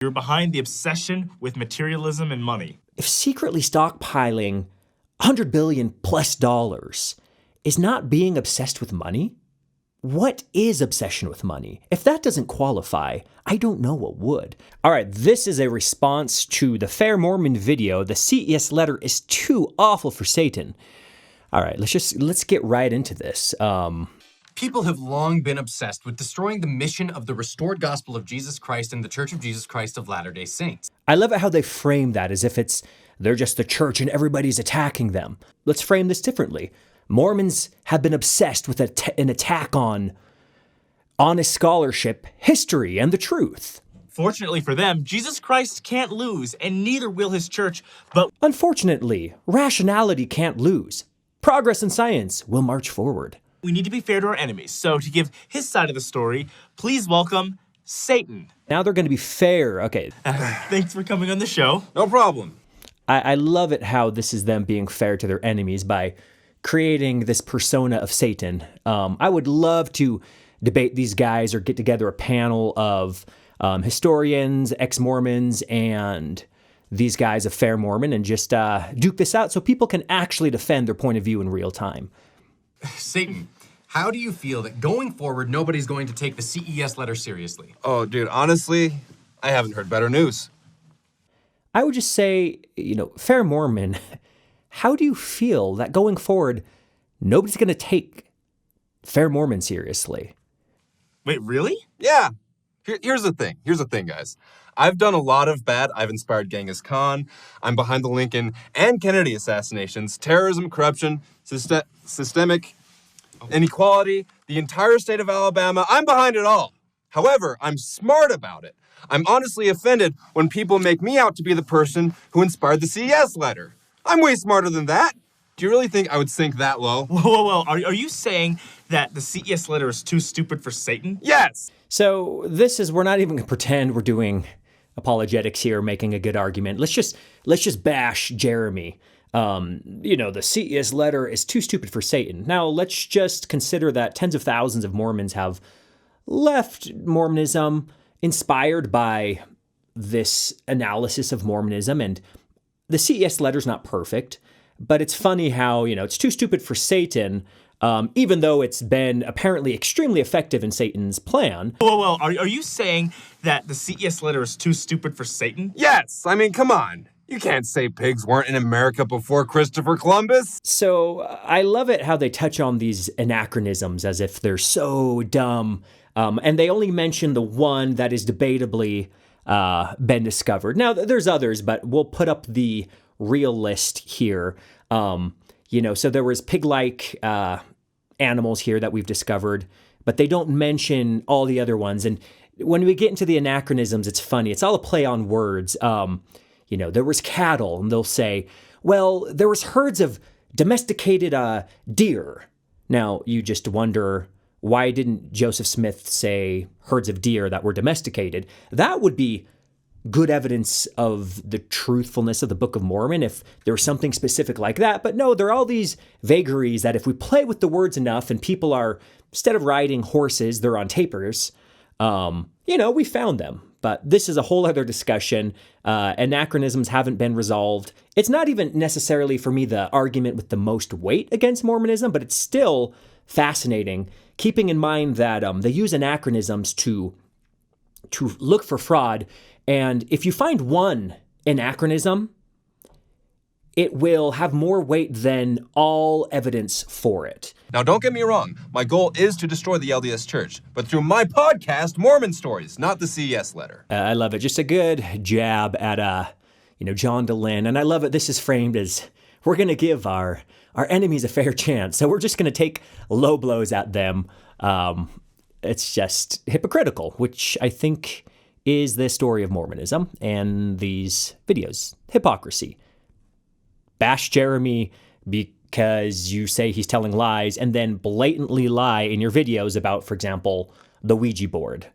You're behind the obsession with materialism and money. If secretly stockpiling $100 billion plus is not being obsessed with money, what is obsession with money? If that doesn't qualify, I don't know what would. All right, this is a response to the FairMormon video. The CES letter is too awful for Satan. All right, let's get right into this. People have long been obsessed with destroying the mission of the restored gospel of Jesus Christ and the Church of Jesus Christ of Latter-day Saints. I love it how they frame that as if they're just the church and everybody's attacking them. Let's frame this differently. Mormons have been obsessed with an attack on honest scholarship, history, and the truth. Fortunately for them, Jesus Christ can't lose, and neither will his church, but unfortunately, rationality can't lose. Progress in science will march forward. We need to be fair to our enemies, so to give his side of the story, please welcome Satan. Now they're going to be fair. Okay. Thanks for coming on the show. No problem. I love it how this is them being fair to their enemies by creating this persona of Satan. I would love to debate these guys or get together a panel of historians, ex-Mormons, and these guys of FairMormon and just duke this out so people can actually defend their point of view in real time. Satan, how do you feel that going forward, nobody's going to take the CES letter seriously? Oh, dude, honestly, I haven't heard better news. I would just say, FairMormon, how do you feel that going forward, nobody's going to take FairMormon seriously? Wait, really? Yeah. Here's the thing, guys. I've done a lot of bad. I've inspired Genghis Khan. I'm behind the Lincoln and Kennedy assassinations, terrorism, corruption, systemic inequality, the entire state of Alabama. I'm behind it all. However, I'm smart about it. I'm honestly offended when people make me out to be the person who inspired the CES letter. I'm way smarter than that. Do you really think I would sink that low? Whoa. Are you saying that the CES letter is too stupid for Satan? Yes! So we're not even going to pretend we're doing apologetics here, making a good argument. Let's just bash Jeremy. The CES letter is too stupid for Satan. Now, let's just consider that tens of thousands of Mormons have left Mormonism inspired by this analysis of Mormonism, and the CES letter's not perfect, but it's funny how, it's too stupid for Satan, even though it's been apparently extremely effective in Satan's plan. Whoa. Are you saying that the CES letter is too stupid for Satan? Yes! I mean, come on. You can't say pigs weren't in America before Christopher Columbus. So I love it how they touch on these anachronisms as if they're so dumb, and they only mention the one that is debatably been discovered. Now, there's others, but we'll put up the real list here. So there was pig-like animals here that we've discovered, but they don't mention all the other ones. And when we get into the anachronisms, it's funny. It's all a play on words. There was cattle, and they'll say, well, there was herds of domesticated deer. Now, you just wonder, why didn't Joseph Smith say herds of deer that were domesticated? That would be good evidence of the truthfulness of the Book of Mormon if there was something specific like that. But no, there are all these vagaries that if we play with the words enough and people are, instead of riding horses, they're on tapers, we found them. But this is a whole other discussion. Anachronisms haven't been resolved. It's not even necessarily, for me, the argument with the most weight against Mormonism, but it's still fascinating, keeping in mind that they use anachronisms to look for fraud. And if you find one anachronism, it will have more weight than all evidence for it. Now, don't get me wrong. My goal is to destroy the LDS Church, but through my podcast, Mormon Stories, not the CES letter. I love it. Just a good jab at, John DeLynn. And I love it. This is framed as we're going to give our enemies a fair chance. So we're just going to take low blows at them. It's just hypocritical, which I think is the story of Mormonism and these videos. Hypocrisy. Bash Jeremy because you say he's telling lies and then blatantly lie in your videos about, for example, the Ouija board.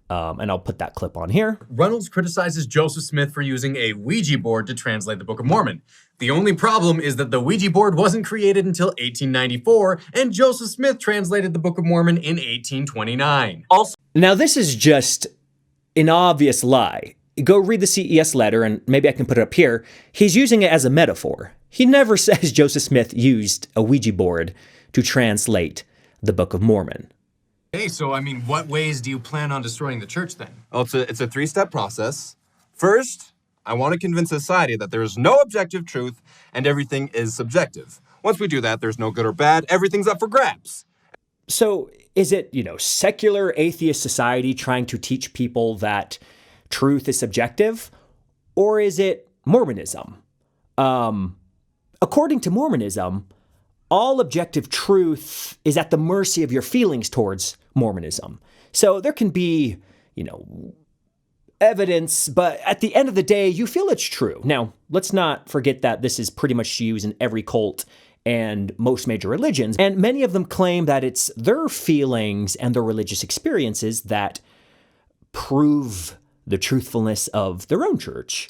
And I'll put that clip on here. Reynolds criticizes Joseph Smith for using a Ouija board to translate the Book of Mormon. The only problem is that the Ouija board wasn't created until 1894, and Joseph Smith translated the Book of Mormon in 1829. Also, now this is just an obvious lie. go read the CES letter, and maybe I can put it up here. He's using it as a metaphor. He never says Joseph Smith used a Ouija board to translate the Book of Mormon. Hey, so I mean, what ways do you plan on destroying the church then? Well, it's a three-step process. First, I want to convince society that there is no objective truth and everything is subjective. Once we do that, there's no good or bad. Everything's up for grabs. So is it, secular atheist society trying to teach people that truth is subjective? Or is it Mormonism? According to Mormonism, all objective truth is at the mercy of your feelings towards Mormonism. So there can be, evidence, but at the end of the day, you feel it's true. Now, let's not forget that this is pretty much used in every cult and most major religions, and many of them claim that it's their feelings and their religious experiences that prove the truthfulness of their own church.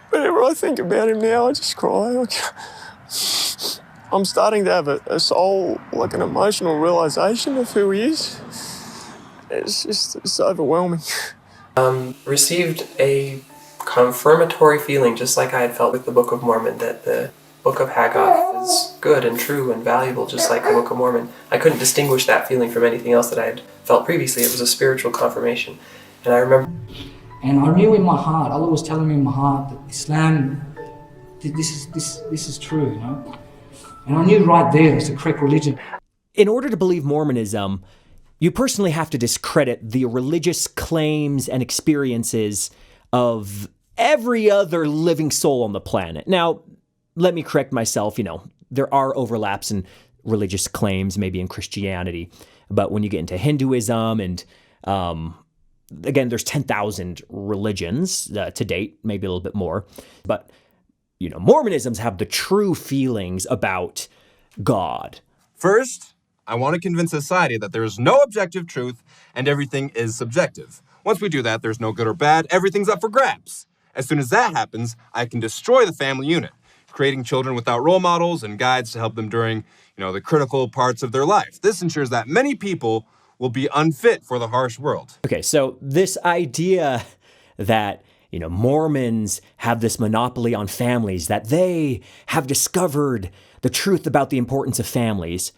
Whenever I think about him now, I just cry. I'm starting to have a soul, like an emotional realization of who he is. It's overwhelming. Received a confirmatory feeling, just like I had felt with the Book of Mormon, that the Book of Haggai is good and true and valuable, just like the Book of Mormon. I couldn't distinguish that feeling from anything else that I had felt previously. It was a spiritual confirmation. And I remember... And I knew in my heart, Allah was telling me in my heart that Islam, this is true, And I knew right there it's the correct religion. In order to believe Mormonism, you personally have to discredit the religious claims and experiences of every other living soul on the planet. Now, let me correct myself, there are overlaps in religious claims, maybe in Christianity, but when you get into Hinduism and, again, there's 10,000 religions to date, maybe a little bit more, but Mormonisms have the true feelings about God. First, I want to convince society that there is no objective truth and everything is subjective. Once we do that, there's no good or bad. Everything's up for grabs. As soon as that happens, I can destroy the family unit, creating children without role models and guides to help them during, the critical parts of their life. This ensures that many people will be unfit for the harsh world. Okay, so this idea that Mormons have this monopoly on families, that they have discovered the truth about the importance of families,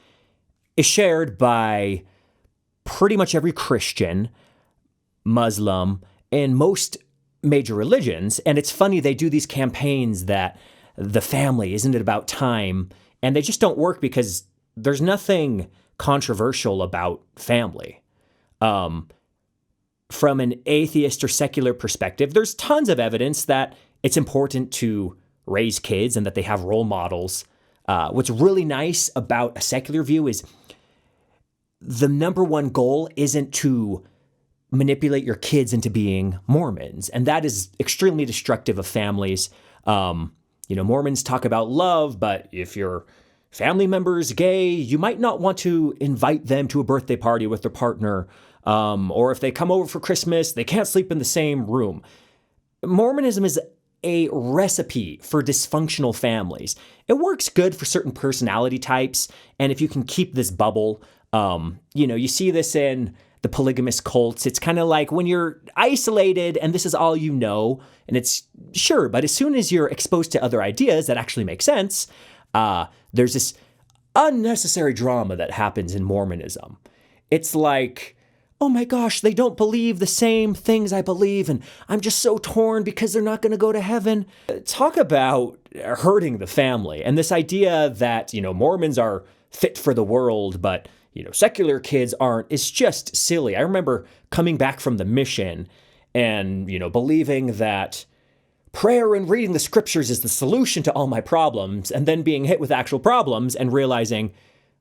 is shared by pretty much every Christian, Muslim, and most major religions. And it's funny, they do these campaigns that the family, isn't it about time? And they just don't work because there's nothing controversial about family. From an atheist or secular perspective, there's tons of evidence that it's important to raise kids and that they have role models. What's really nice about a secular view is the number one goal isn't to manipulate your kids into being Mormons. And that is extremely destructive of families. Mormons talk about love, but if your family member's gay, you might not want to invite them to a birthday party with their partner. Or if they come over for Christmas, they can't sleep in the same room. Mormonism is a recipe for dysfunctional families. It works good for certain personality types. And if you can keep this bubble, you see this in the polygamous cults. It's kind of like when you're isolated and this is all you know, and it's sure, but as soon as you're exposed to other ideas that actually make sense, there's this unnecessary drama that happens in Mormonism. It's like, oh my gosh, they don't believe the same things I believe, and I'm just so torn because they're not going to go to heaven. Talk about hurting the family. And this idea that, Mormons are fit for the world, but, secular kids aren't, is just silly. I remember coming back from the mission and, believing that prayer and reading the scriptures is the solution to all my problems, and then being hit with actual problems and realizing,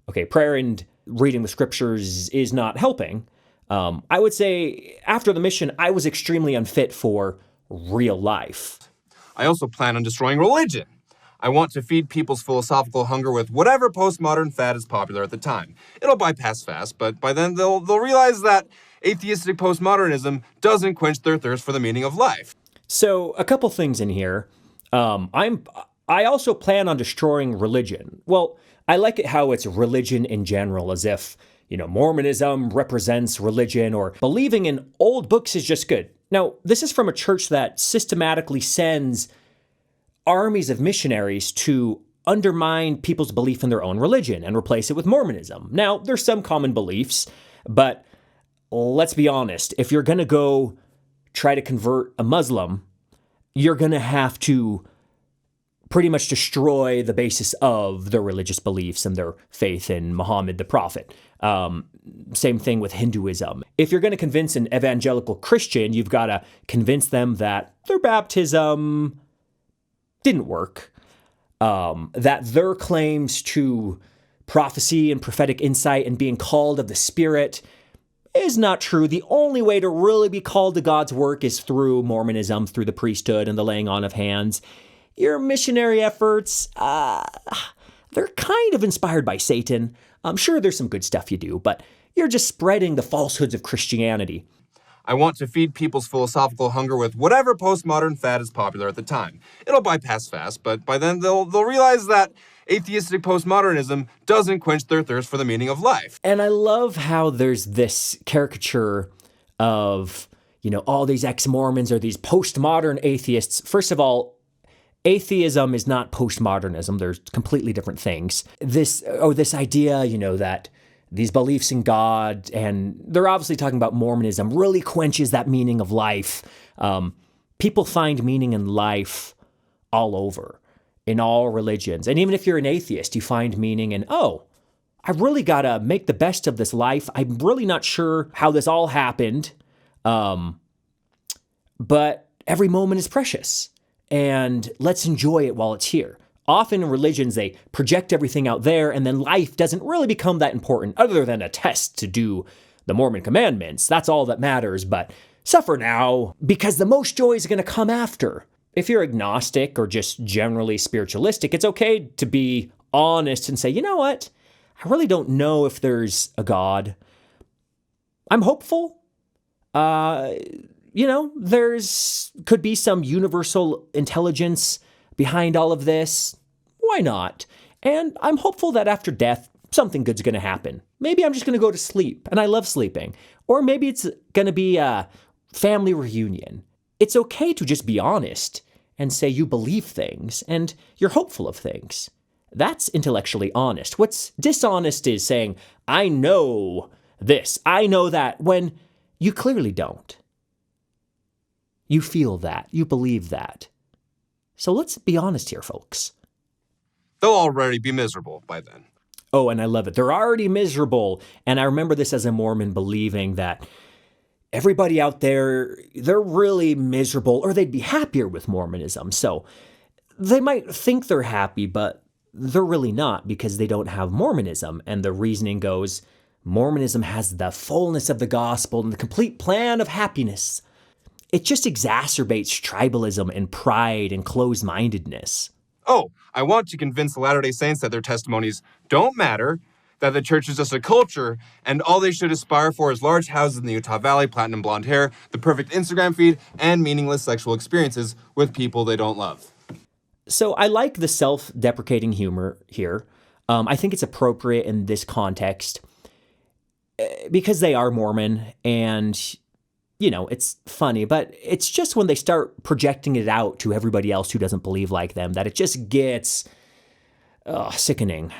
okay, prayer and reading the scriptures is not helping. I would say after the mission, I was extremely unfit for real life. I also plan on destroying religion. I want to feed people's philosophical hunger with whatever postmodern fad is popular at the time. It'll bypass fast, but by then they'll realize that atheistic postmodernism doesn't quench their thirst for the meaning of life. So a couple things in here. I also plan on destroying religion. Well, I like it how it's religion in general, as if, Mormonism represents religion, or believing in old books is just good. Now, this is from a church that systematically sends armies of missionaries to undermine people's belief in their own religion and replace it with Mormonism. Now, there's some common beliefs, but let's be honest. If you're going to go try to convert a Muslim, you're going to have to pretty much destroy the basis of their religious beliefs and their faith in Muhammad the Prophet. Same thing with Hinduism. If you're going to convince an evangelical Christian, you've got to convince them that their baptism didn't work, that their claims to prophecy and prophetic insight and being called of the Spirit is not true. The only way to really be called to God's work is through Mormonism, through the priesthood and the laying on of hands. Your missionary efforts, they're kind of inspired by Satan. I'm sure there's some good stuff you do, but you're just spreading the falsehoods of Christianity. I want to feed people's philosophical hunger with whatever postmodern fad is popular at the time. It'll bypass fast, but by then they'll realize that atheistic postmodernism doesn't quench their thirst for the meaning of life. And I love how there's this caricature of, all these ex-Mormons or these postmodern atheists. First of all, atheism is not postmodernism. There's completely different things. This idea, that these beliefs in God, and they're obviously talking about Mormonism, really quenches that meaning of life. People find meaning in life all over, in all religions. And even if you're an atheist, you find meaning in, I really got to make the best of this life. I'm really not sure how this all happened, but every moment is precious. And let's enjoy it while it's here. Often in religions, they project everything out there, and then life doesn't really become that important other than a test to do the Mormon commandments. That's all that matters, but suffer now, because the most joy is going to come after. If you're agnostic or just generally spiritualistic, it's okay to be honest and say, you know what? I really don't know if there's a God. I'm hopeful. There's could be some universal intelligence behind all of this. Why not? And I'm hopeful that after death, something good's going to happen. Maybe I'm just going to go to sleep, and I love sleeping. Or maybe it's going to be a family reunion. It's okay to just be honest and say you believe things and you're hopeful of things. That's intellectually honest. What's dishonest is saying, I know this, I know that, when you clearly don't. You feel that, you believe that. So let's be honest here, folks. They'll already be miserable by then. Oh, and I love it. They're already miserable. And I remember this as a Mormon, believing that everybody out there, they're really miserable, or they'd be happier with Mormonism. So they might think they're happy, but they're really not, because they don't have Mormonism. And the reasoning goes, Mormonism has the fullness of the gospel and the complete plan of happiness. It just exacerbates tribalism and pride and closed-mindedness. Oh, I want to convince the Latter-day Saints that their testimonies don't matter, that the church is just a culture, and all they should aspire for is large houses in the Utah Valley, platinum blonde hair, the perfect Instagram feed, and meaningless sexual experiences with people they don't love. So I like the self-deprecating humor here. I think it's appropriate in this context because they are Mormon, and it's funny, but it's just when they start projecting it out to everybody else who doesn't believe like them that it just gets sickening.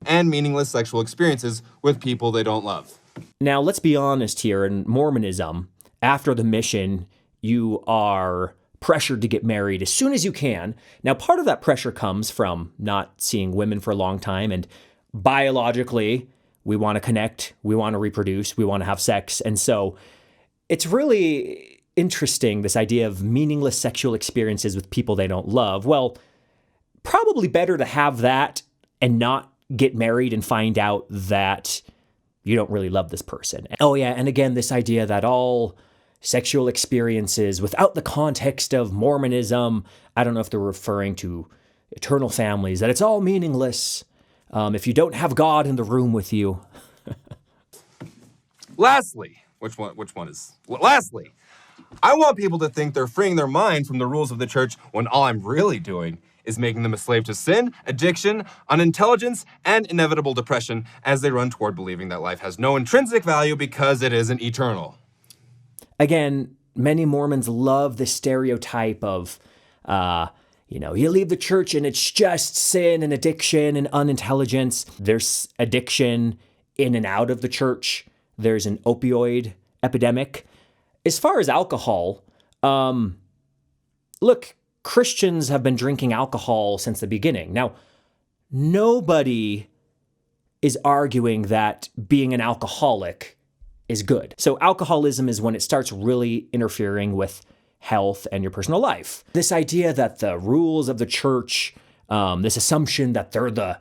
And meaningless sexual experiences with people they don't love. Now, let's be honest here. In Mormonism, after the mission, you are pressured to get married as soon as you can. Now, part of that pressure comes from not seeing women for a long time, and biologically, we want to connect, we want to reproduce, we want to have sex, and so it's really interesting, this idea of meaningless sexual experiences with people they don't love. Well, probably better to have that and not get married and find out that you don't really love this person. Oh yeah, and again, this idea that all sexual experiences without the context of Mormonism, I don't know if they're referring to eternal families, that it's all meaningless if you don't have God in the room with you. Lastly, Lastly, I want people to think they're freeing their mind from the rules of the church when all I'm really doing is making them a slave to sin, addiction, unintelligence, and inevitable depression as they run toward believing that life has no intrinsic value because it isn't eternal. Again, many Mormons love the stereotype of, you leave the church and it's just sin and addiction and unintelligence. There's addiction in and out of the church. There's an opioid epidemic. As far as alcohol, look, Christians have been drinking alcohol since the beginning. Now, nobody is arguing that being an alcoholic is good. So alcoholism is when it starts really interfering with health and your personal life. This idea that the rules of the church, this assumption that they're the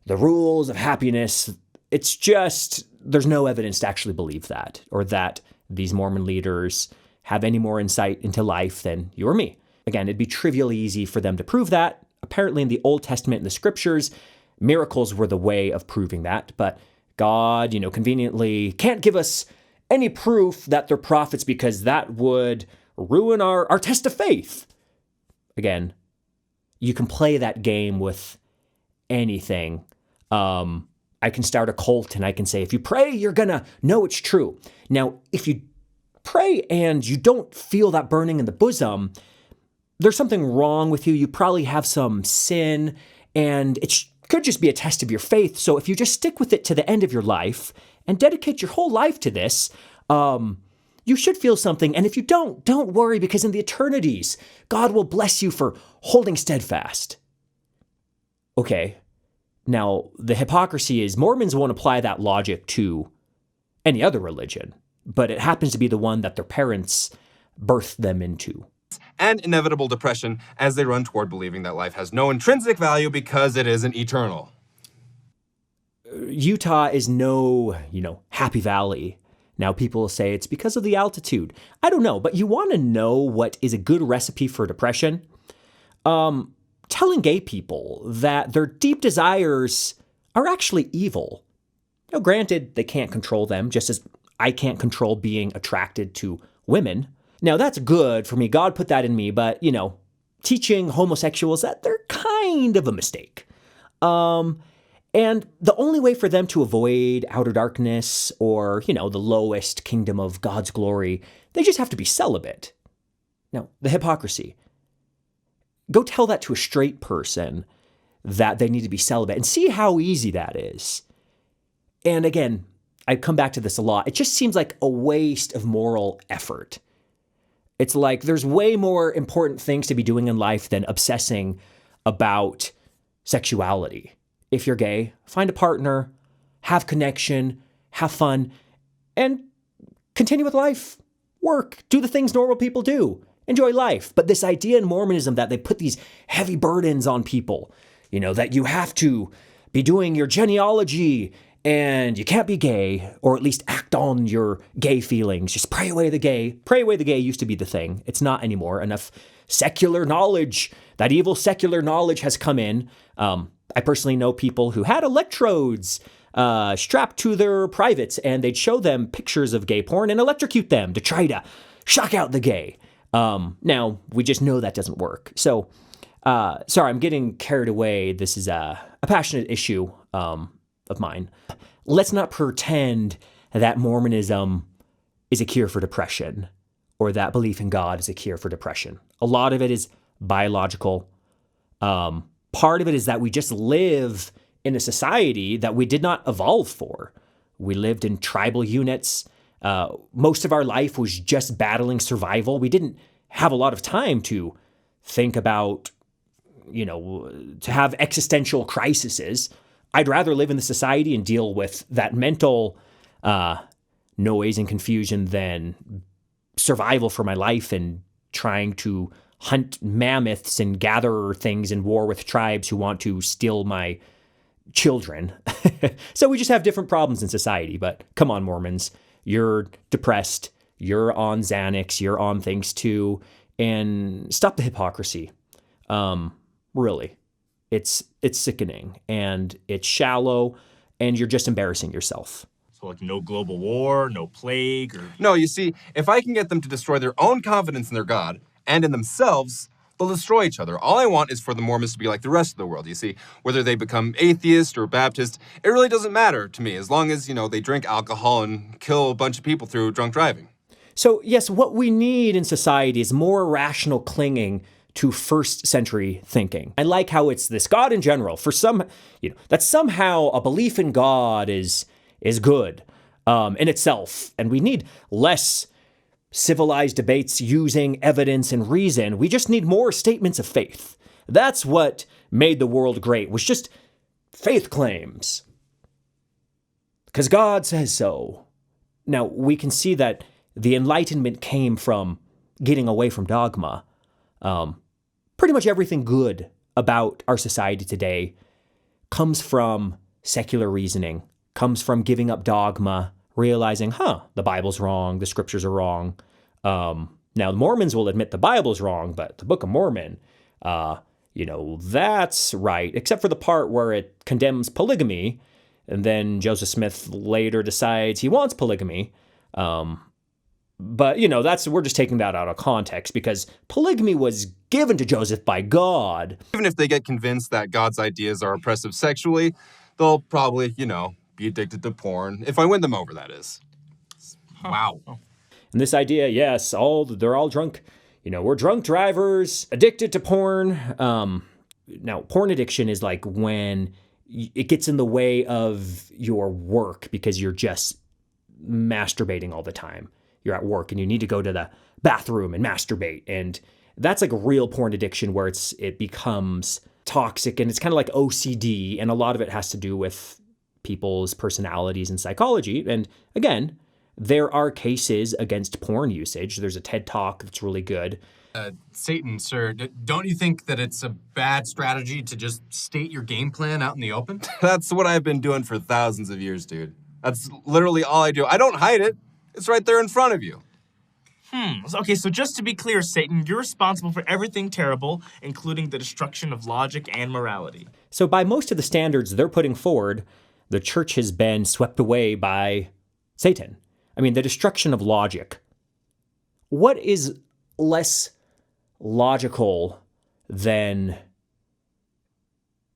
rules of happiness, it's just, there's no evidence to actually believe that, or that these Mormon leaders have any more insight into life than you or me. Again, it'd be trivially easy for them to prove that. Apparently in the Old Testament and the scriptures, miracles were the way of proving that, but God, conveniently can't give us any proof that they're prophets because that would ruin our test of faith. Again, you can play that game with anything. I can start a cult and I can say, if you pray, you're gonna know it's true. Now, if you pray and you don't feel that burning in the bosom, there's something wrong with you. You probably have some sin, and it could just be a test of your faith. So if you just stick with it to the end of your life and dedicate your whole life to this, you should feel something. And if you don't worry, because in the eternities, God will bless you for holding steadfast. Okay. Now, the hypocrisy is Mormons won't apply that logic to any other religion, but it happens to be the one that their parents birthed them into. And inevitable depression as they run toward believing that life has no intrinsic value because it isn't eternal. Utah is no, happy valley. Now people will say it's because of the altitude. I don't know, but you want to know what is a good recipe for depression? Telling gay people that their deep desires are actually evil. Now, granted, they can't control them, just as I can't control being attracted to women. Now, that's good for me. God put that in me, but, teaching homosexuals that they're kind of a mistake. And the only way for them to avoid outer darkness or, the lowest kingdom of God's glory, they just have to be celibate. Now, the hypocrisy. Go tell that to a straight person that they need to be celibate and see how easy that is. And again, I come back to this a lot. It just seems like a waste of moral effort. It's like there's way more important things to be doing in life than obsessing about sexuality. If you're gay, find a partner, have connection, have fun, and continue with life. Work, do the things normal people do. Enjoy life. But this idea in Mormonism that they put these heavy burdens on people, that you have to be doing your genealogy and you can't be gay, or at least act on your gay feelings. Just pray away the gay. Pray away the gay used to be the thing. It's not anymore. Enough secular knowledge, that evil secular knowledge has come in. I personally know people who had electrodes strapped to their privates, and they'd show them pictures of gay porn and electrocute them to try to shock out the gay. Now, we just know that doesn't work. So, sorry, I'm getting carried away. This is a passionate issue of mine. Let's not pretend that Mormonism is a cure for depression, or that belief in God is a cure for depression. A lot of it is biological. Part of it is that we just live in a society that we did not evolve for. We lived in tribal units. Most of our life was just battling survival. We didn't have a lot of time to think about, to have existential crises. I'd rather live in the society and deal with that mental noise and confusion than survival for my life and trying to hunt mammoths and gather things in war with tribes who want to steal my children. So we just have different problems in society. But come on, Mormons. You're depressed, you're on Xanax, you're on things too, and stop the hypocrisy. Really, it's sickening, and it's shallow, and you're just embarrassing yourself. So like no global war, no plague, or... No, you see, if I can get them to destroy their own confidence in their God and in themselves, they'll destroy each other. All I want is for the Mormons to be like the rest of the world, you see. Whether they become atheist or Baptist, it really doesn't matter to me, as long as, they drink alcohol and kill a bunch of people through drunk driving. So, yes, what we need in society is more rational clinging to first century thinking. I like how it's this God in general. For some, that somehow a belief in God is good in itself. And we need less civilized debates using evidence and reason. We just need more statements of faith. That's what made the world great, was just faith claims. Because God says so. Now, we can see that the Enlightenment came from getting away from dogma. Pretty much everything good about our society today comes from secular reasoning, comes from giving up dogma, realizing, the Bible's wrong, the scriptures are wrong. Now, the Mormons will admit the Bible's wrong, but the Book of Mormon, that's right, except for the part where it condemns polygamy, and then Joseph Smith later decides he wants polygamy. But, we're just taking that out of context because polygamy was given to Joseph by God. Even if they get convinced that God's ideas are oppressive sexually, they'll probably, be addicted to porn. If I win them over, that is. Wow. And this idea, yes, they're all drunk. We're drunk drivers, addicted to porn. Now, porn addiction is like when it gets in the way of your work because you're just masturbating all the time. You're at work and you need to go to the bathroom and masturbate. And that's like a real porn addiction where it becomes toxic and it's kind of like OCD. And a lot of it has to do with people's personalities and psychology. And again, there are cases against porn usage. There's a TED Talk that's really good. Satan, sir, don't you think that it's a bad strategy to just state your game plan out in the open? That's what I've been doing for thousands of years, dude. That's literally all I do. I don't hide it. It's right there in front of you. Okay, so just to be clear, Satan, you're responsible for everything terrible, including the destruction of logic and morality. So by most of the standards they're putting forward, the church has been swept away by Satan. I mean, the destruction of logic. What is less logical than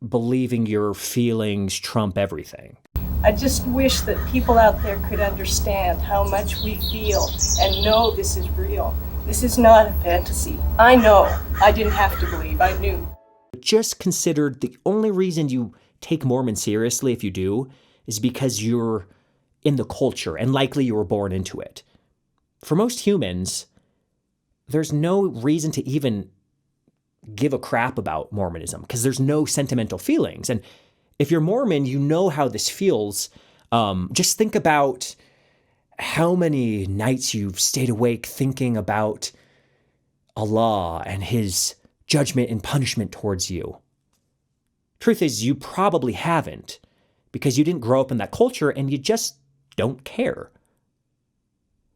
believing your feelings trump everything? I just wish that people out there could understand how much we feel and know this is real. This is not a fantasy. I know. I didn't have to believe. I knew. Just considered the only reason you take Mormon seriously, if you do, is because you're in the culture and likely you were born into it. For most humans, there's no reason to even give a crap about Mormonism because there's no sentimental feelings. And if you're Mormon, you know how this feels. Just think about how many nights you've stayed awake thinking about Allah and his judgment and punishment towards you. Truth is, you probably haven't because you didn't grow up in that culture and you just don't care.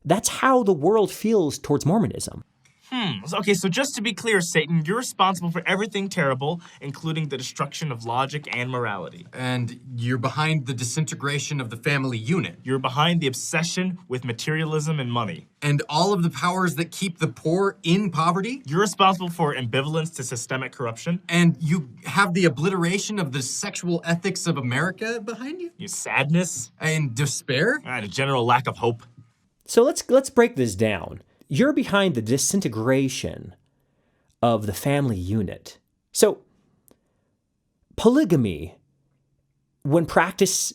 That's how the world feels towards Mormonism. Okay, so just to be clear, Satan, you're responsible for everything terrible, including the destruction of logic and morality. And you're behind the disintegration of the family unit. You're behind the obsession with materialism and money. And all of the powers that keep the poor in poverty. You're responsible for ambivalence to systemic corruption. And you have the obliteration of the sexual ethics of America behind you. Your sadness. And despair. And a general lack of hope. So let's break this down. You're behind the disintegration of the family unit. So, polygamy, when practiced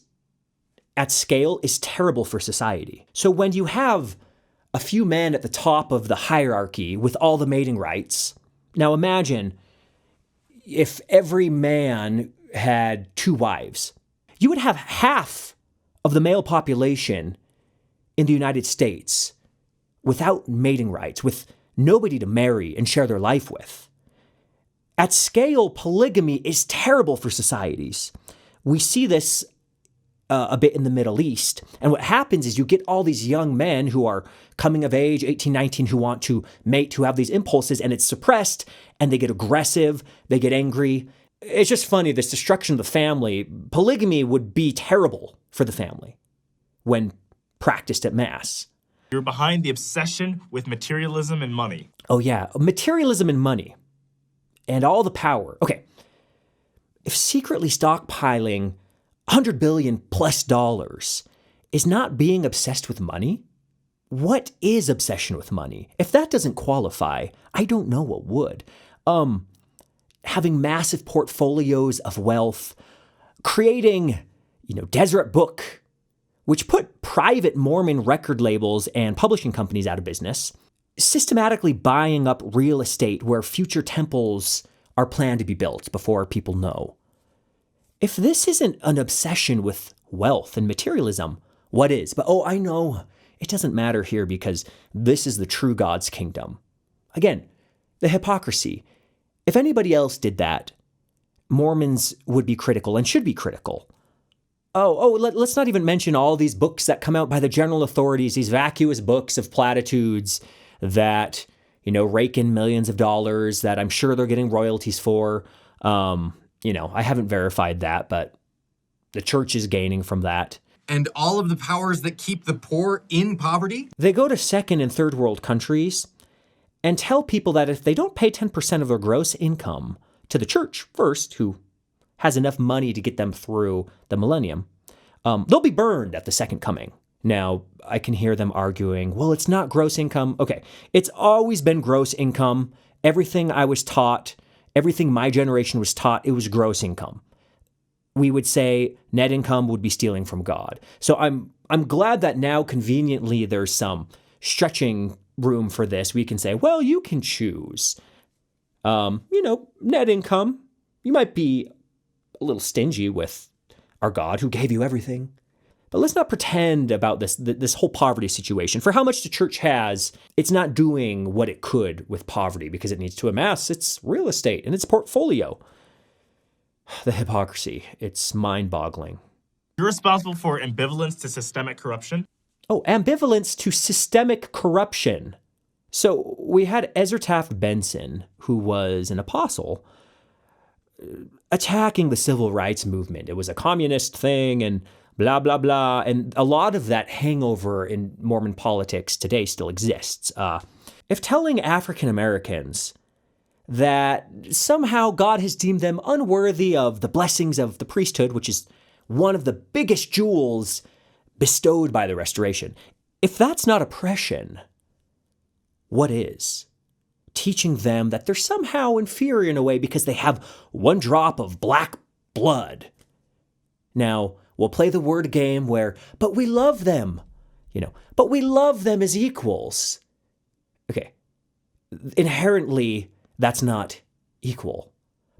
at scale, is terrible for society. So when you have a few men at the top of the hierarchy with all the mating rights, now imagine if every man had 2 wives. You would have half of the male population in the United States without mating rights, with nobody to marry and share their life with. At scale, polygamy is terrible for societies. We see this a bit in the Middle East. And what happens is you get all these young men who are coming of age, 18, 19, who want to mate, who have these impulses, and it's suppressed, and they get aggressive, they get angry. It's just funny, this destruction of the family. Polygamy would be terrible for the family when practiced at mass. You're behind the obsession with materialism and money. Oh yeah, materialism and money. and all the power. Okay, if secretly stockpiling $100 billion plus is not being obsessed with money, what is obsession with money? If that doesn't qualify, I don't know what would. Having massive portfolios of wealth, creating, Deseret Book, which put private Mormon record labels and publishing companies out of business, systematically buying up real estate where future temples are planned to be built before people know. If this isn't an obsession with wealth and materialism, what is? But I know it doesn't matter here because this is the true God's kingdom. Again, the hypocrisy. If anybody else did that, Mormons would be critical and should be critical. Let's not even mention all these books that come out by the general authorities, these vacuous books of platitudes that, rake in millions of dollars that I'm sure they're getting royalties for. I haven't verified that, but the church is gaining from that. And all of the powers that keep the poor in poverty? They go to second and third world countries and tell people that if they don't pay 10% of their gross income to the church first, who has enough money to get them through the millennium, they'll be burned at the second coming. Now, I can hear them arguing, well, it's not gross income. Okay, it's always been gross income. Everything I was taught, everything my generation was taught, it was gross income. We would say net income would be stealing from God. So I'm glad that now conveniently there's some stretching room for this. We can say, well, you can choose. Net income. You might be a little stingy with our God who gave you everything. But let's not pretend about this whole poverty situation. For how much the church has, it's not doing what it could with poverty because it needs to amass its real estate and its portfolio. The hypocrisy, it's mind-boggling. You're responsible for ambivalence to systemic corruption? Ambivalence to systemic corruption. So we had Ezra Taft Benson, who was an apostle, attacking the civil rights movement. It was a communist thing and blah, blah, blah. And a lot of that hangover in Mormon politics today still exists. If telling African Americans that somehow God has deemed them unworthy of the blessings of the priesthood, which is one of the biggest jewels bestowed by the Restoration, if that's not oppression, what is? Teaching them that they're somehow inferior in a way because they have one drop of black blood. Now, we'll play the word game where, but we love them, but we love them as equals. Okay, inherently, that's not equal.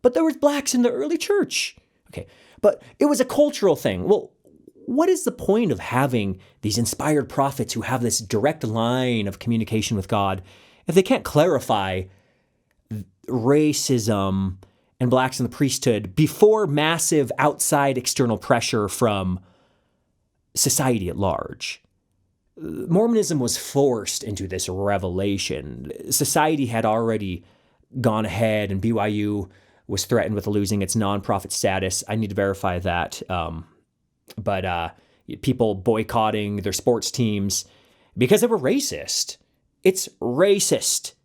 But there was blacks in the early church. Okay, but it was a cultural thing. Well, what is the point of having these inspired prophets who have this direct line of communication with God if they can't clarify racism and blacks in the priesthood before massive outside external pressure from society at large? Mormonism was forced into this revelation. Society had already gone ahead, and BYU was threatened with losing its nonprofit status. I need to verify that. But people boycotting their sports teams because they were racist. It's racist.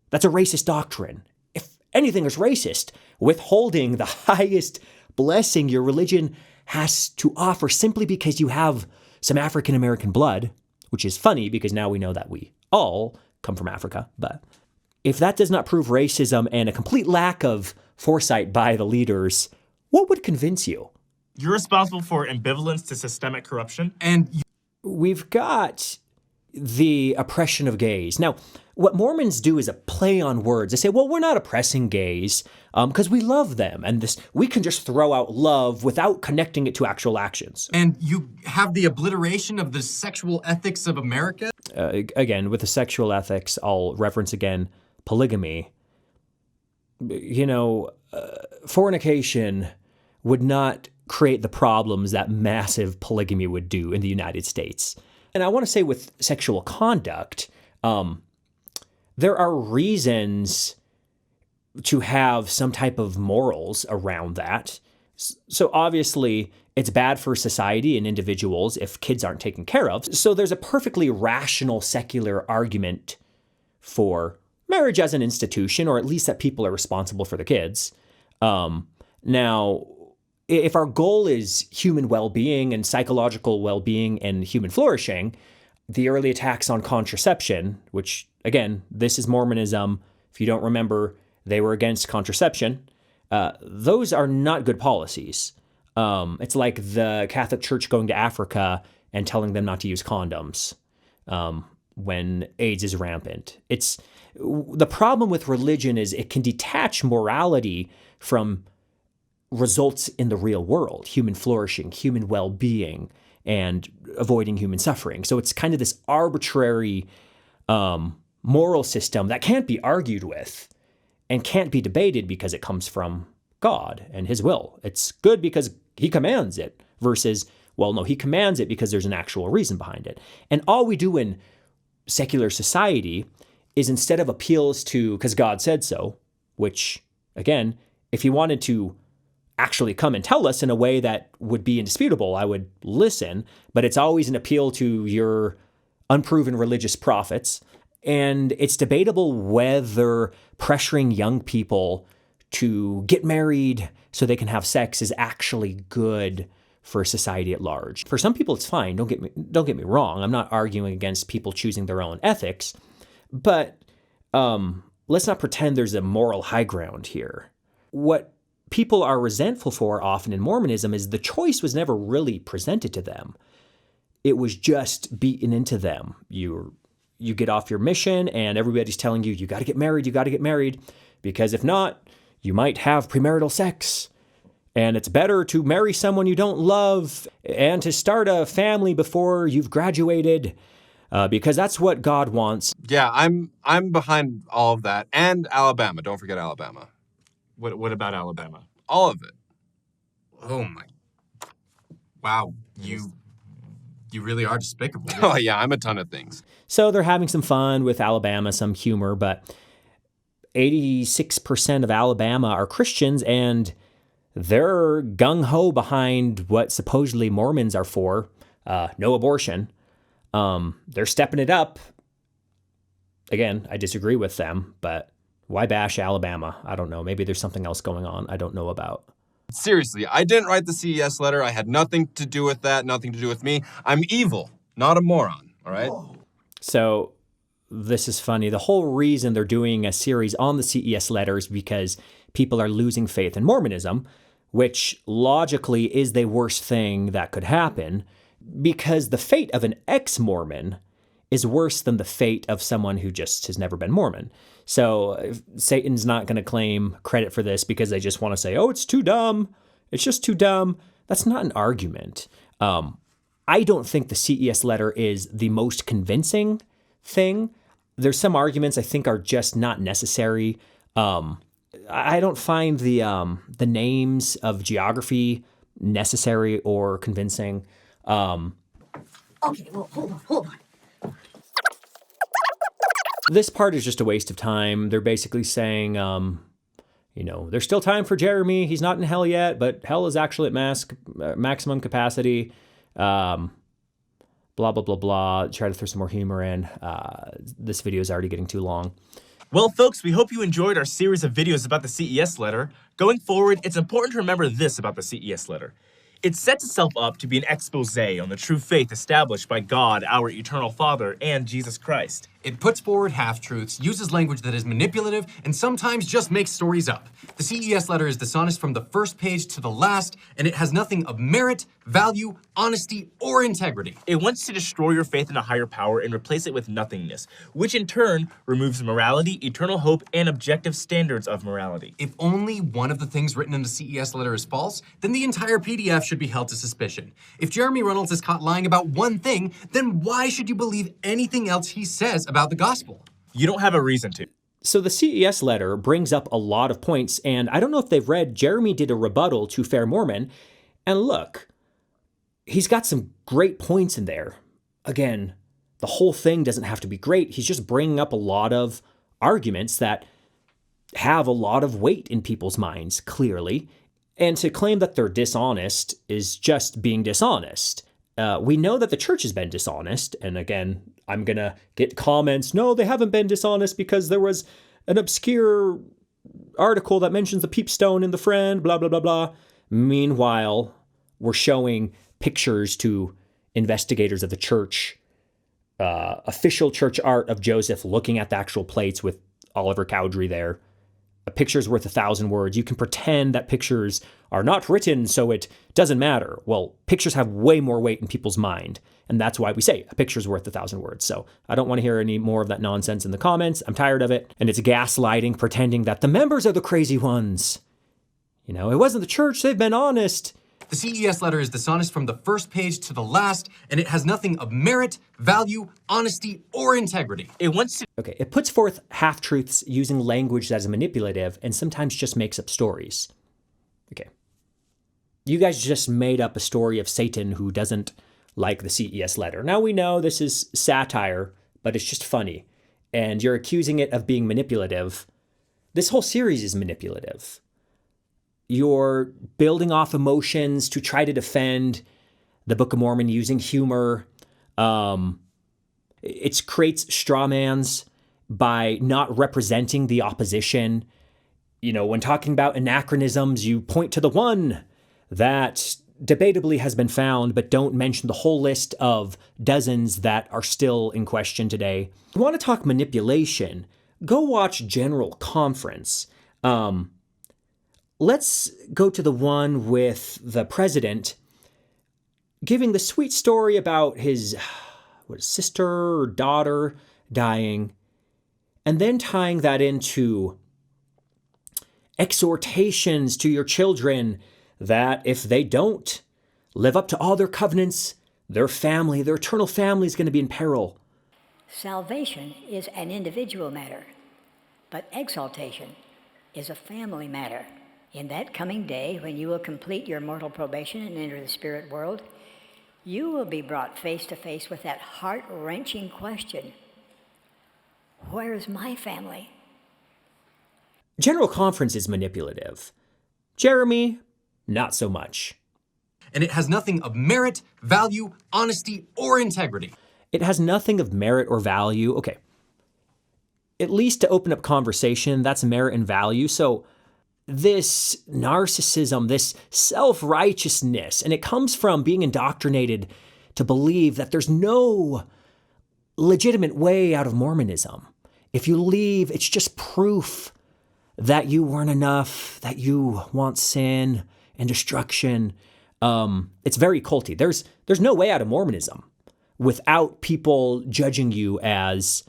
That's a racist doctrine. If anything is racist, withholding the highest blessing your religion has to offer simply because you have some African American blood, which is funny because now we know that we all come from Africa. But if that does not prove racism and a complete lack of foresight by the leaders, what would convince you? You're responsible for ambivalence to systemic corruption? And we've got the oppression of gays. Now, what Mormons do is a play on words. They say, well, we're not oppressing gays because we love them. And we can just throw out love without connecting it to actual actions. And you have the obliteration of the sexual ethics of America? Again, with the sexual ethics, I'll reference again polygamy. Fornication would not create the problems that massive polygamy would do in the United States. And I want to say with sexual conduct, there are reasons to have some type of morals around that. So obviously, it's bad for society and individuals if kids aren't taken care of. So there's a perfectly rational secular argument for marriage as an institution, or at least that people are responsible for the kids. Now, if our goal is human well-being and psychological well-being and human flourishing, the early attacks on contraception, which, again, this is Mormonism. If you don't remember, they were against contraception. Those are not good policies. It's like the Catholic Church going to Africa and telling them not to use condoms when AIDS is rampant. The problem with religion is it can detach morality from results in the real world, human flourishing, human well-being, and avoiding human suffering. So it's kind of this arbitrary moral system that can't be argued with and can't be debated because it comes from God and his will. It's good because he commands it versus, well, no, he commands it because there's an actual reason behind it. And all we do in secular society is, instead of appeals to, because God said so, which, again, if he wanted to actually come and tell us in a way that would be indisputable, I would listen, but it's always an appeal to your unproven religious prophets. And it's debatable whether pressuring young people to get married so they can have sex is actually good for society at large. For some people, it's fine. Don't get me wrong. I'm not arguing against people choosing their own ethics, but let's not pretend there's a moral high ground here. What people are resentful for often in Mormonism is the choice was never really presented to them. It was just beaten into them. You get off your mission and everybody's telling you, you got to get married, because if not, you might have premarital sex. And it's better to marry someone you don't love and to start a family before you've graduated, because that's what God wants. Yeah, I'm behind all of that. And Alabama. Don't forget Alabama. What about Alabama? All of it. Oh my. Wow. You really are despicable. Oh, yeah, I'm a ton of things. So they're having some fun with Alabama, some humor, but 86% of Alabama are Christians, and they're gung-ho behind what supposedly Mormons are for, no abortion. They're stepping it up. Again, I disagree with them, but why bash Alabama? I don't know. Maybe there's something else going on I don't know about. Seriously, I didn't write the CES letter. I had nothing to do with that, nothing to do with me. I'm evil, not a moron, all right? So this is funny. The whole reason they're doing a series on the CES letter is because people are losing faith in Mormonism, which logically is the worst thing that could happen, because the fate of an ex-Mormon is worse than the fate of someone who just has never been Mormon. So Satan's not going to claim credit for this because they just want to say, oh, it's too dumb. It's just too dumb. That's not an argument. I don't think the CES letter is the most convincing thing. There's some arguments I think are just not necessary. I don't find the names of geography necessary or convincing. Okay, well, hold on. This part is just a waste of time. They're basically saying, there's still time for Jeremy. He's not in hell yet, but hell is actually at maximum capacity. Blah, blah, blah, blah. Try to throw some more humor in. This video is already getting too long. Well, folks, we hope you enjoyed our series of videos about the CES letter. Going forward, it's important to remember this about the CES letter. It sets itself up to be an expose on the true faith established by God, our eternal Father, and Jesus Christ. It puts forward half-truths, uses language that is manipulative, and sometimes just makes stories up. The CES letter is dishonest from the first page to the last, and it has nothing of merit, value, honesty, or integrity. It wants to destroy your faith in a higher power and replace it with nothingness, which in turn removes morality, eternal hope, and objective standards of morality. If only one of the things written in the CES letter is false, then the entire PDF should be held to suspicion. If Jeremy Reynolds is caught lying about one thing, then why should you believe anything else he says about the gospel? You don't have a reason to. So the CES letter brings up a lot of points, and I don't know if they've read, Jeremy did a rebuttal to FairMormon, and look, he's got some great points in there. Again, the whole thing doesn't have to be great. He's just bringing up a lot of arguments that have a lot of weight in people's minds, clearly. And to claim that they're dishonest is just being dishonest. we know that the church has been dishonest. And again, I'm going to get comments, no, they haven't been dishonest because there was an obscure article that mentions the peepstone in the Friend, blah, blah, blah, blah. Meanwhile, we're showing pictures to investigators of the church, official church art of Joseph looking at the actual plates with Oliver Cowdery there. A picture's worth 1,000 words. You can pretend that pictures are not written, so it doesn't matter. Well, pictures have way more weight in people's mind, and that's why we say a picture's worth 1,000 words. So I don't want to hear any more of that nonsense in the comments. I'm tired of it. And it's gaslighting, pretending that the members are the crazy ones. You know, it wasn't the church. They've been honest. The CES letter is dishonest from the first page to the last, and it has nothing of merit, value, honesty, or integrity. It wants to. Okay, it puts forth half-truths using language that is manipulative and sometimes just makes up stories. Okay. You guys just made up a story of Satan who doesn't like the CES letter. Now we know this is satire, but it's just funny. And you're accusing it of being manipulative. This whole series is manipulative. You're building off emotions to try to defend the Book of Mormon using humor. It creates straw mans by not representing the opposition. You know, when talking about anachronisms, you point to the one that debatably has been found, but don't mention the whole list of dozens that are still in question today. You want to talk manipulation? Go watch General Conference. Let's go to the one with the president giving the sweet story about his sister or daughter dying, and then tying that into exhortations to your children that if they don't live up to all their covenants, their family, their eternal family is going to be in peril. Salvation is an individual matter, but exaltation is a family matter. In that coming day, when you will complete your mortal probation and enter the spirit world, you will be brought face to face with that heart-wrenching question: where is my family? General Conference is manipulative. Jeremy, not so much. And it has nothing of merit, value, honesty, or integrity. It has nothing of merit or value. Okay. At least to open up conversation, that's merit and value. So this narcissism, this self-righteousness, and it comes from being indoctrinated to believe that there's no legitimate way out of Mormonism. If you leave, it's just proof that you weren't enough, that you want sin and destruction. It's very culty. There's no way out of Mormonism without people judging you as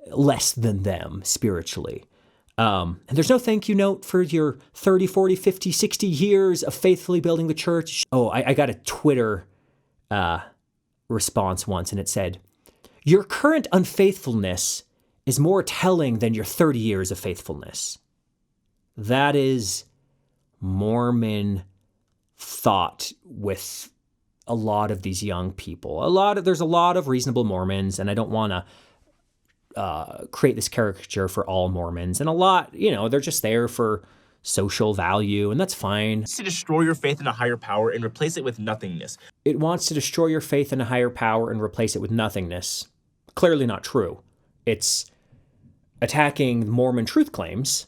less than them spiritually. And there's no thank you note for your 30, 40, 50, 60 years of faithfully building the church. Oh, I got a Twitter response once, and it said, your current unfaithfulness is more telling than your 30 years of faithfulness. That is Mormon thought with a lot of these young people. There's a lot of reasonable Mormons, and I don't want to create this caricature for all Mormons. And a lot, they're just there for social value, and that's fine. To destroy your faith in a higher power and replace it with nothingness. It wants to destroy your faith in a higher power and replace it with nothingness. Clearly not true. It's attacking Mormon truth claims.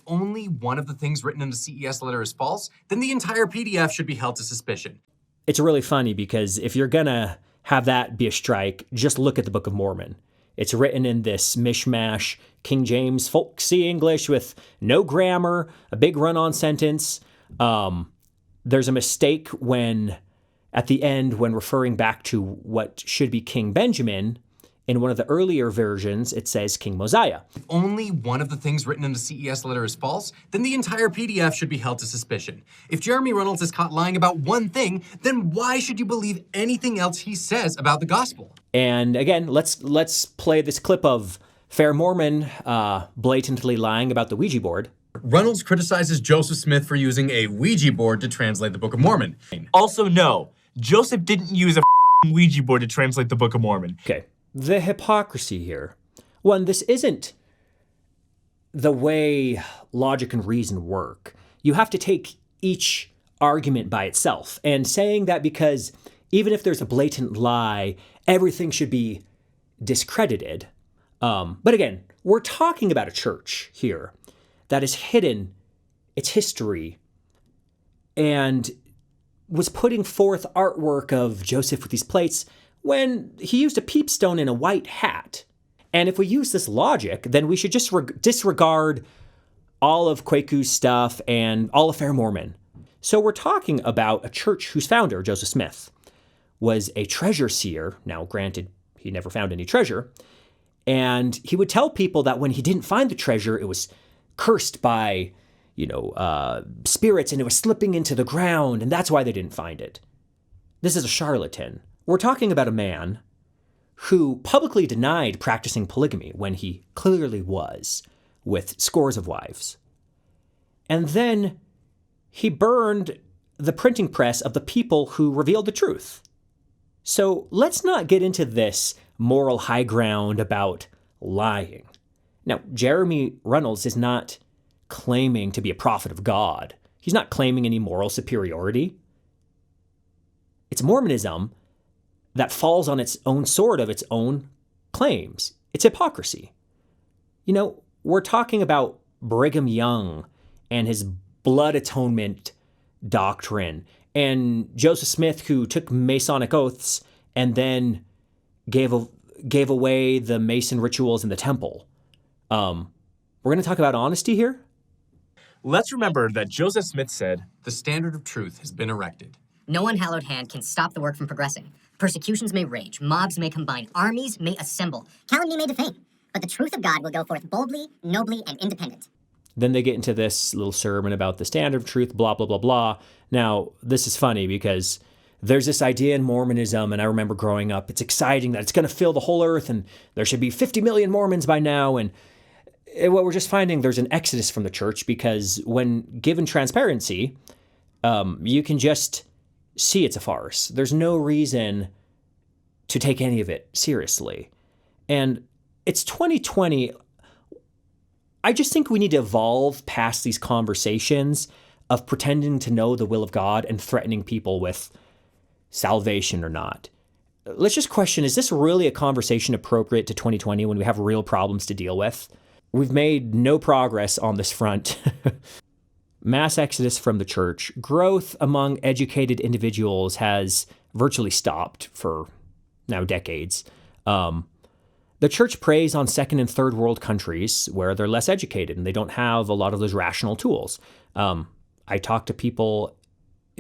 Only one of the things written in the CES letter is false, then the entire PDF should be held to suspicion. It's really funny because if you're gonna have that be a strike, just look at the Book of Mormon. It's written in this mishmash, King James folksy English with no grammar, a big run-on sentence. There's a mistake at the end when referring back to what should be King Benjamin. In one of the earlier versions, it says King Mosiah. If only one of the things written in the CES letter is false, then the entire PDF should be held to suspicion. If Jeremy Reynolds is caught lying about one thing, then why should you believe anything else he says about the gospel? And again, let's play this clip of FairMormon blatantly lying about the Ouija board. Reynolds criticizes Joseph Smith for using a Ouija board to translate the Book of Mormon. Also, no, Joseph didn't use a Ouija board to translate the Book of Mormon. Okay. The hypocrisy here. One, this isn't the way logic and reason work. You have to take each argument by itself. And saying that because even if there's a blatant lie, everything should be discredited. But again, we're talking about a church here that has hidden its history and was putting forth artwork of Joseph with these plates when he used a peepstone in a white hat. And if we use this logic, then we should just disregard all of Kwaku's stuff and all of FairMormon. So we're talking about a church whose founder, Joseph Smith, was a treasure seer. Now, granted, he never found any treasure. And he would tell people that when he didn't find the treasure, it was cursed by, spirits, and it was slipping into the ground, and that's why they didn't find it. This is a charlatan. We're talking about a man who publicly denied practicing polygamy when he clearly was, with scores of wives. And then he burned the printing press of the people who revealed the truth. So let's not get into this moral high ground about lying. Now, Jeremy Runnels is not claiming to be a prophet of God. He's not claiming any moral superiority. It's Mormonism that falls on its own sword of its own claims. It's hypocrisy. We're talking about Brigham Young and his blood atonement doctrine, and Joseph Smith, who took Masonic oaths and then gave away the Mason rituals in the temple. We're going to talk about honesty here. Let's remember that Joseph Smith said, "The standard of truth has been erected. No unhallowed hand can stop the work from progressing. Persecutions may rage, mobs may combine, armies may assemble, calumny may defame, but the truth of God will go forth boldly, nobly, and independent." Then they get into this little sermon about the standard of truth, blah, blah, blah, blah. Now, this is funny because there's this idea in Mormonism, and I remember growing up, it's exciting that it's going to fill the whole earth, and there should be 50 million Mormons by now. And what we're just finding, there's an exodus from the church, because when given transparency, you can just see it's a farce. There's no reason to take any of it seriously. And it's 2020. I just think we need to evolve past these conversations of pretending to know the will of God and threatening people with salvation or not. Let's just question, is this really a conversation appropriate to 2020 when we have real problems to deal with? We've made no progress on this front. Mass exodus from the church. Growth among educated individuals has virtually stopped for now decades. The church preys on second and third world countries where they're less educated and they don't have a lot of those rational tools. I talk to people,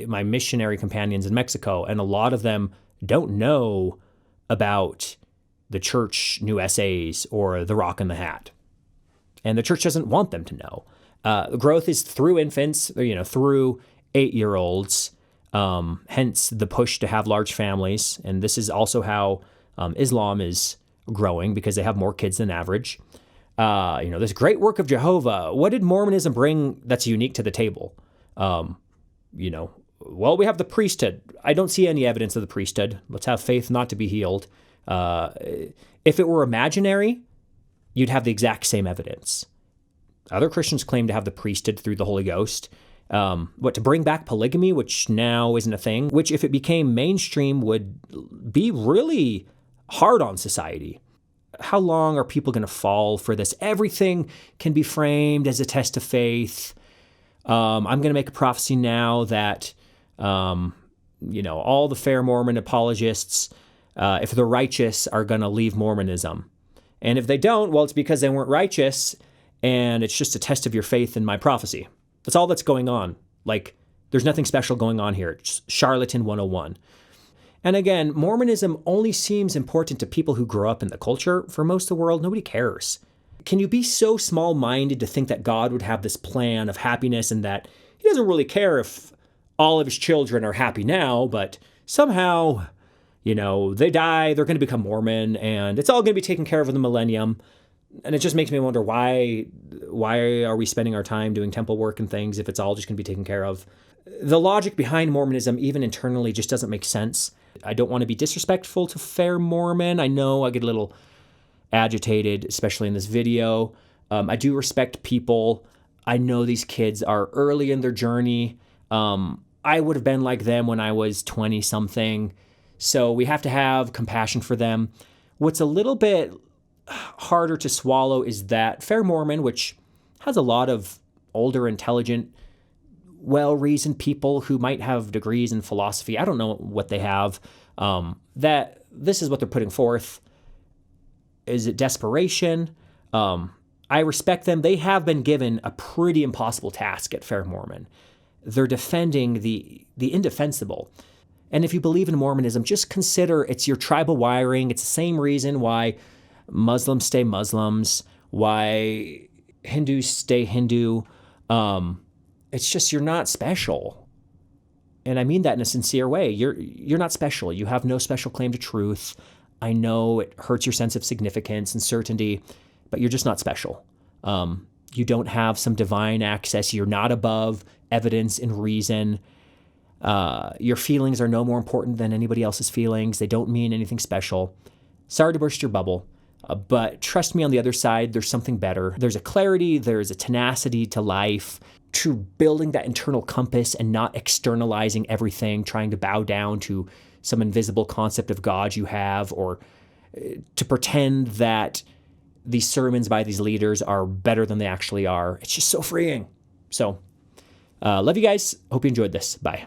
my missionary companions in Mexico, and a lot of them don't know about the church new essays or the rock and the hat. And the church doesn't want them to know. Growth is through infants, through 8-year-olds, hence the push to have large families. And this is also how Islam is growing, because they have more kids than average. This great work of Jehovah. What did Mormonism bring that's unique to the table? Well, we have the priesthood. I don't see any evidence of the priesthood. Let's have faith not to be healed. If it were imaginary, you'd have the exact same evidence. Other Christians claim to have the priesthood through the Holy Ghost. To bring back polygamy, which now isn't a thing, which if it became mainstream would be really hard on society. How long are people going to fall for this? Everything can be framed as a test of faith. I'm going to make a prophecy now that, all the FairMormon apologists, if they're righteous, are going to leave Mormonism. And if they don't, well, it's because they weren't righteous, and it's just a test of your faith in my prophecy. That's all that's going on. There's nothing special going on here. It's charlatan 101. And again, Mormonism only seems important to people who grow up in the culture. For most of the world, nobody cares. Can you be so small-minded to think that God would have this plan of happiness and that he doesn't really care if all of his children are happy now, but somehow, they die, they're going to become Mormon, and it's all going to be taken care of in the millennium. And it just makes me wonder, why are we spending our time doing temple work and things if it's all just going to be taken care of? The logic behind Mormonism, even internally, just doesn't make sense. I don't want to be disrespectful to FairMormon. I know I get a little agitated, especially in this video. I do respect people. I know these kids are early in their journey. I would have been like them when I was 20-something. So we have to have compassion for them. What's a little bit harder to swallow is that FairMormon, which has a lot of older, intelligent, well-reasoned people who might have degrees in philosophy, I don't know what they have, that this is what they're putting forth. Is it desperation? I respect them. They have been given a pretty impossible task at FairMormon. They're defending the indefensible. And if you believe in Mormonism, just consider it's your tribal wiring. It's the same reason why Muslims stay Muslims, why Hindus stay Hindu. It's just you're not special. And I mean that in a sincere way. You're not special. You have no special claim to truth. I know it hurts your sense of significance and certainty, but you're just not special. You don't have some divine access. You're not above evidence and reason. Your feelings are no more important than anybody else's feelings. They don't mean anything special. Sorry to burst your bubble, but trust me, on the other side, there's something better. There's a clarity, there's a tenacity to life, to building that internal compass and not externalizing everything, trying to bow down to some invisible concept of God you have, or to pretend that these sermons by these leaders are better than they actually are. It's just so freeing. So, love you guys. Hope you enjoyed this. Bye.